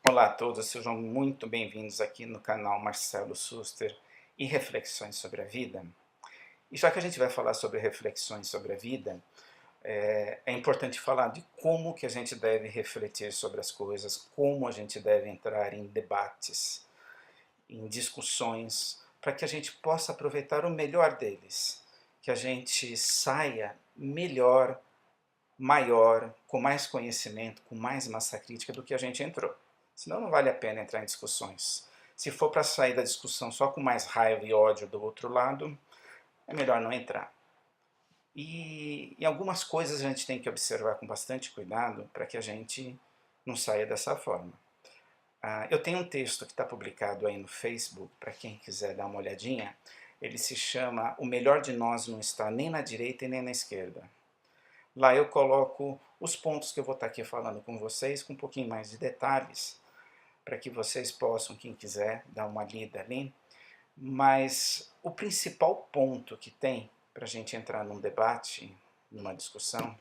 Olá a todos, sejam muito bem-vindos aqui no canal Marcelo Suster e Reflexões sobre a Vida. E já que a gente vai falar sobre reflexões sobre a vida, é importante falar de como que a gente deve refletir sobre as coisas, como a gente deve entrar em debates, em discussões, para que a gente possa aproveitar o melhor deles, que a gente saia melhor, maior, com mais conhecimento, com mais massa crítica do que a gente entrou. Senão não vale a pena entrar em discussões. Se for para sair da discussão só com mais raiva e ódio do outro lado, é melhor não entrar. E algumas coisas a gente tem que observar com bastante cuidado para que a gente não saia dessa forma. Eu tenho um texto que está publicado aí no Facebook, para quem quiser dar uma olhadinha. Ele se chama O Melhor de Nós Não Está Nem na Direita e Nem na Esquerda. Lá eu coloco os pontos que eu vou estar aqui falando com vocês, com um pouquinho mais de detalhes, para que vocês possam, quem quiser, dar uma lida ali. Mas o principal ponto que tem para a gente entrar num debate, numa discussão,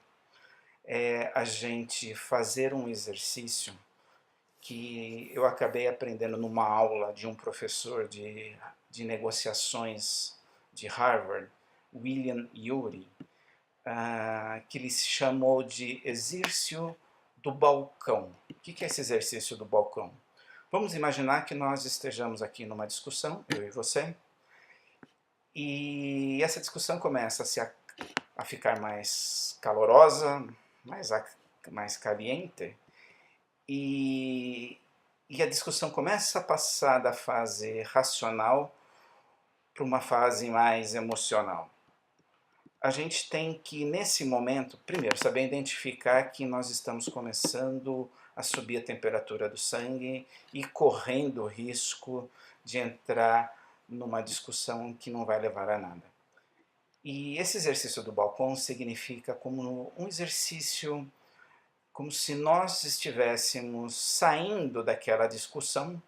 é a gente fazer um exercício que eu acabei aprendendo numa aula de um professor de negociações de Harvard, William Ury, que ele se chamou de exercício do balcão. O que é esse exercício do balcão? Vamos imaginar que nós estejamos aqui numa discussão, eu e você, e essa discussão começa a ficar mais calorosa, mais caliente, e, e a discussão começa a passar da fase racional para uma fase mais emocional. A gente tem que, nesse momento, primeiro, saber identificar que nós estamos começando a subir a temperatura do sangue e correndo o risco de entrar numa discussão que não vai levar a nada. E esse exercício do balcão significa como um exercício, como se nós estivéssemos saindo daquela discussão,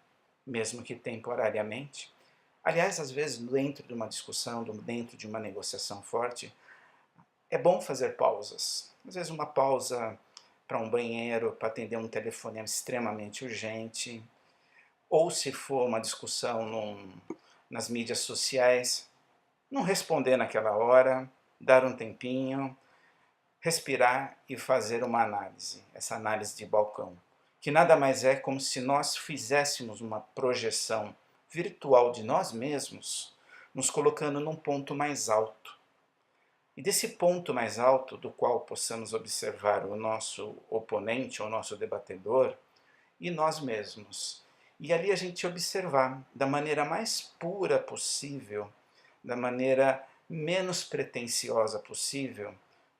mesmo que temporariamente. Aliás, às vezes, dentro de uma discussão, dentro de uma negociação forte, é bom fazer pausas. Às vezes uma pausa para um banheiro, para atender um telefonema extremamente urgente, ou se for uma discussão nas mídias sociais, não responder naquela hora, dar um tempinho, respirar e fazer uma análise, essa análise de balcão, que nada mais é como se nós fizéssemos uma projeção virtual de nós mesmos, nos colocando num ponto mais alto. E desse ponto mais alto, do qual possamos observar o nosso oponente, o nosso debatedor, e nós mesmos. E ali a gente observar da maneira mais pura possível, da maneira menos pretensiosa possível,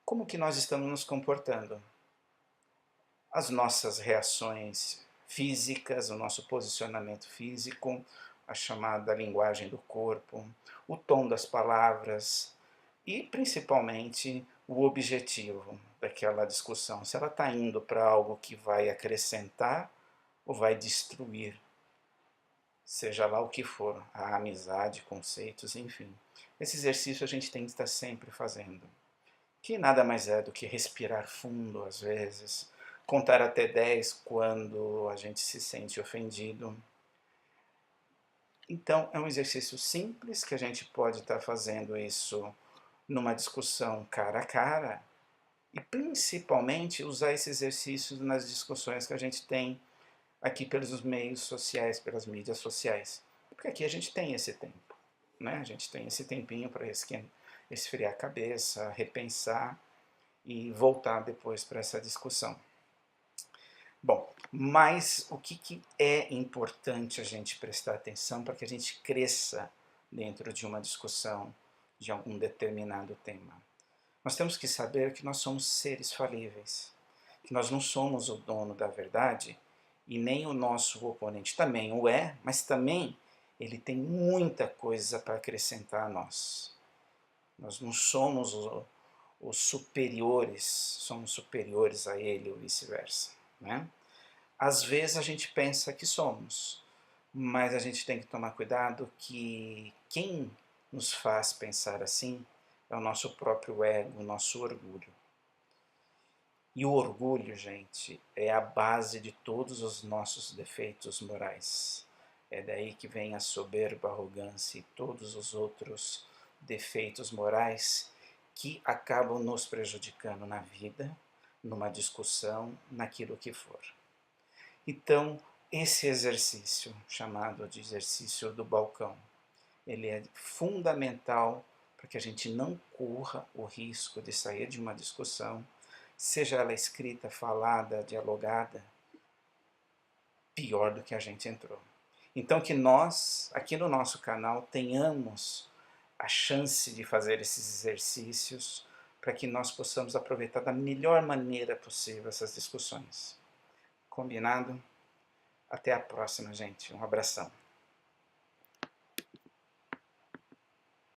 como que nós estamos nos comportando. As nossas reações físicas, o nosso posicionamento físico, a chamada linguagem do corpo, o tom das palavras, e principalmente o objetivo daquela discussão, se ela está indo para algo que vai acrescentar ou vai destruir, seja lá o que for, a amizade, conceitos, enfim. Esse exercício a gente tem que estar sempre fazendo, que nada mais é do que respirar fundo às vezes, contar até 10 quando a gente se sente ofendido. Então é um exercício simples que a gente pode estar fazendo isso numa discussão cara a cara, e principalmente usar esse exercício nas discussões que a gente tem aqui pelos meios sociais, pelas mídias sociais. Porque aqui a gente tem esse tempo, né? A gente tem esse tempinho para esfriar a cabeça, repensar e voltar depois para essa discussão. Bom, mas o que é importante a gente prestar atenção para que a gente cresça dentro de uma discussão de algum determinado tema? Nós temos que saber que nós somos seres falíveis, que nós não somos o dono da verdade e nem o nosso oponente também o é, mas também ele tem muita coisa para acrescentar a nós. Nós não somos os superiores, somos superiores a ele ou vice-versa, né? Às vezes a gente pensa que somos, mas a gente tem que tomar cuidado que quem nos faz pensar assim é o nosso próprio ego, o nosso orgulho. E o orgulho, gente, é a base de todos os nossos defeitos morais. É daí que vem a soberba, a arrogância e todos os outros defeitos morais que acabam nos prejudicando na vida, numa discussão, naquilo que for. Então, esse exercício, chamado de exercício do balcão, ele é fundamental para que a gente não corra o risco de sair de uma discussão, seja ela escrita, falada, dialogada, pior do que a gente entrou. Então que nós, aqui no nosso canal, tenhamos a chance de fazer esses exercícios para que nós possamos aproveitar da melhor maneira possível essas discussões. Combinado? Até a próxima, gente. Um abração.